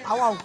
Awal.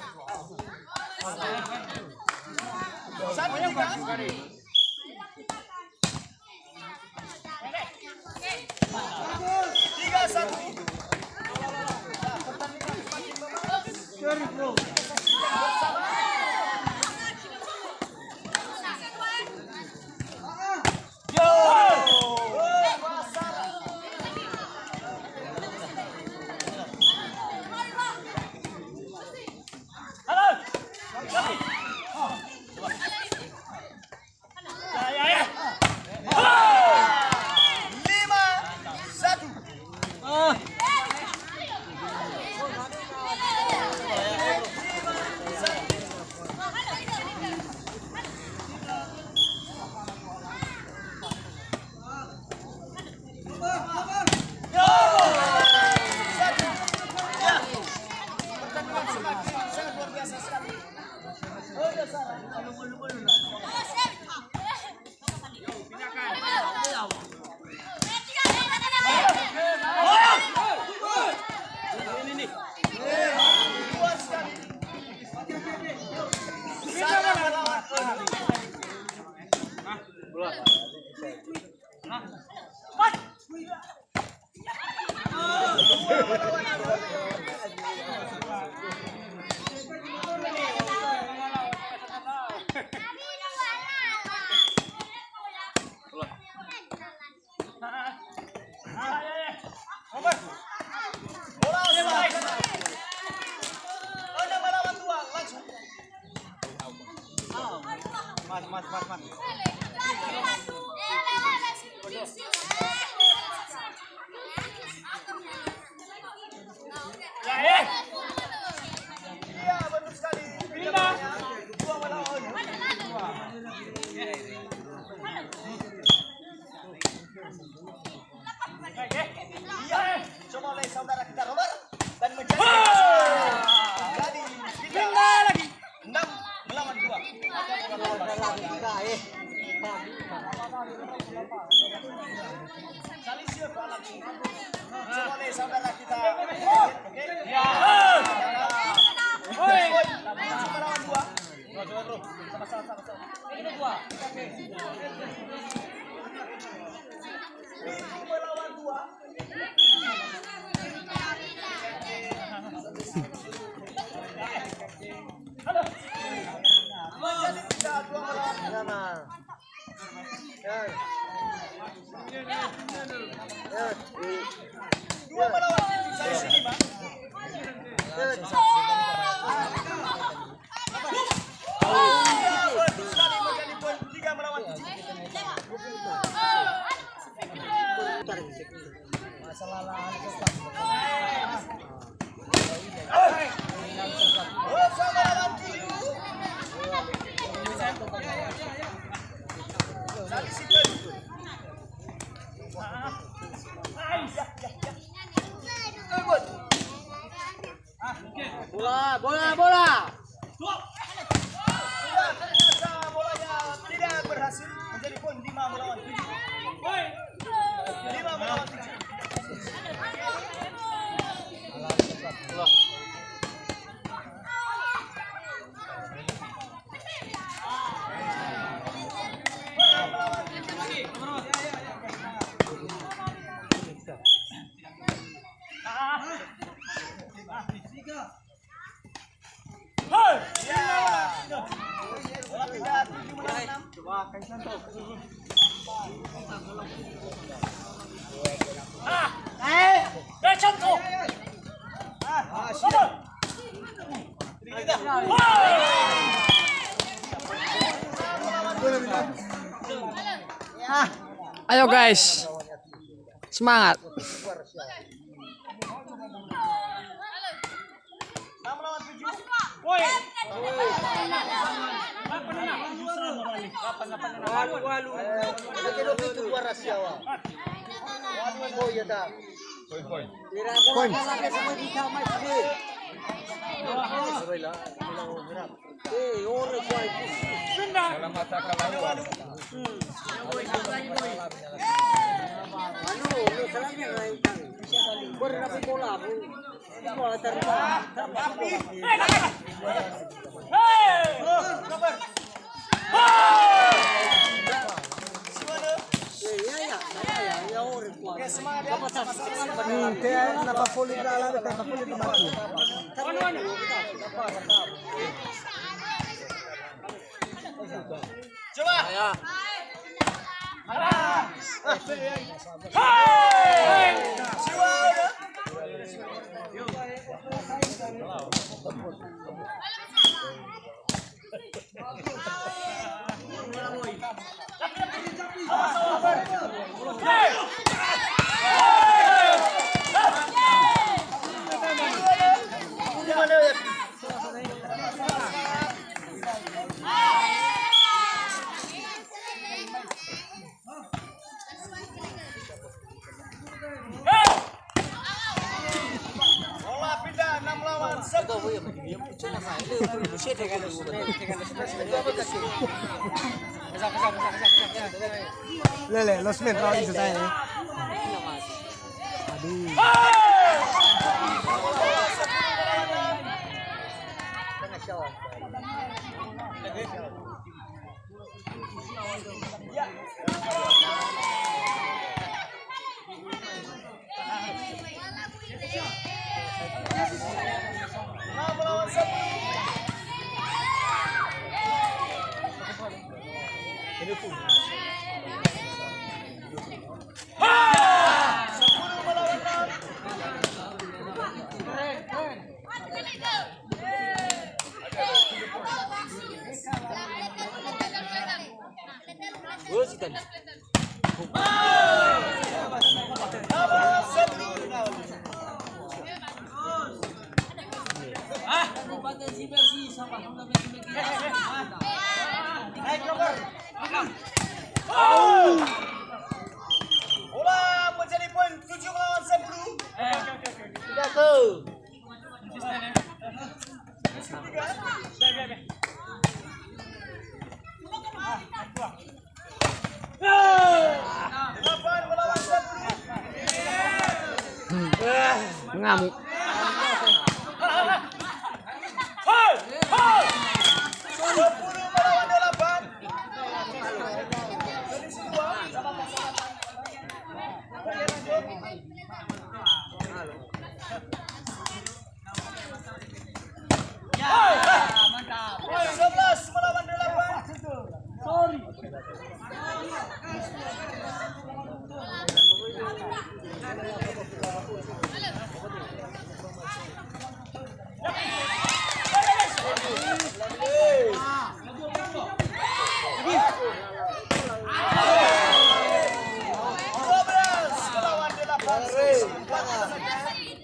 Coba oleh saudara kita Robert dan menjadi jadi 6 melawan Coba nih saudara kita. Ya. Woi. Cuma lawan dua. Coba bro. Sama-sama. Ini dua. Cuma lawan dua. Halo. Menjadi 3-2 melawan dua melawan 7 saya sini, Bang. Bagus sekali menjadi poin 3 melawan 7. Oh, sama lawan 7. Dari situ. Bola. Sudah ternyata bolanya tidak berhasil menjadi poin 5 melawan 7. 5 melawan 7. Ayo guys, semangat. 6 melawan 7. Woi. Kaya napapulit na alam, kaya napapulit na mati. Coba. Bola pindah 6 lawan 1. Lele, los metros itu saya. Aduh. Bola menjadi poin 7 lawan 10. Ngamuk. Hei! Hei! 10 melawan 8. Kondisi 2 sama pasangan. Oke, lanjut. Mantap. 11 melawan 8. Sorry.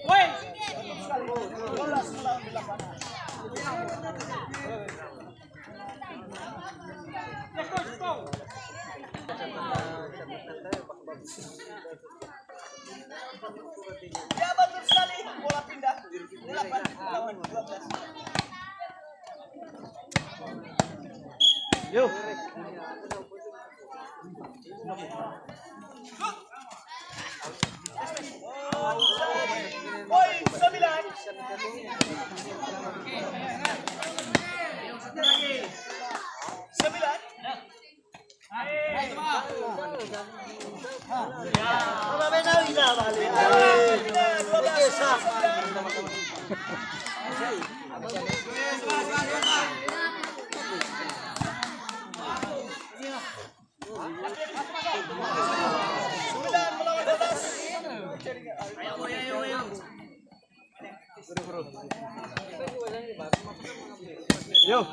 Woi. Let's go. Ya betul sekali, bola pindah. 8 melawan 12. Yuk. Poin 9. Yuk.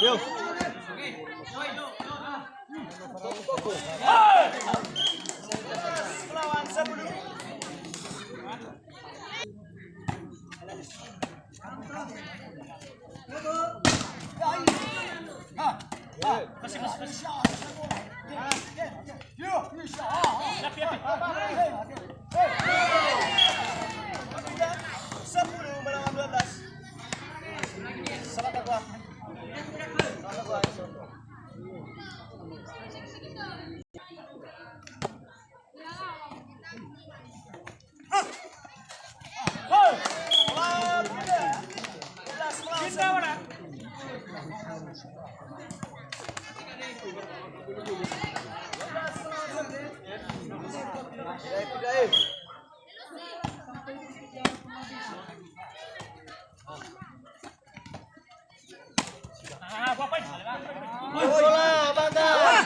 Yuk. Melawan 10. Bola, bantah.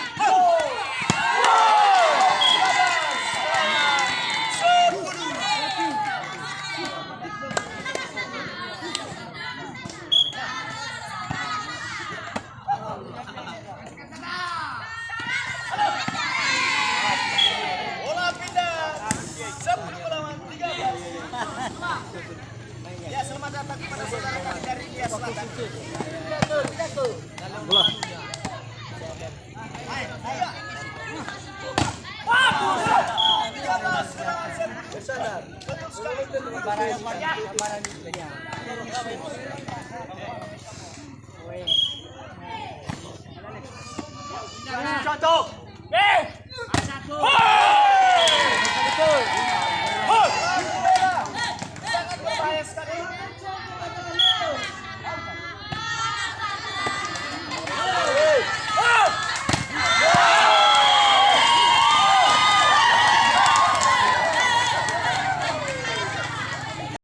Bola pindah. 10 melawan 13. Ya, selamat datang kepada saudara kami dari India Selatan. Bola. Betul sekali. Contoh.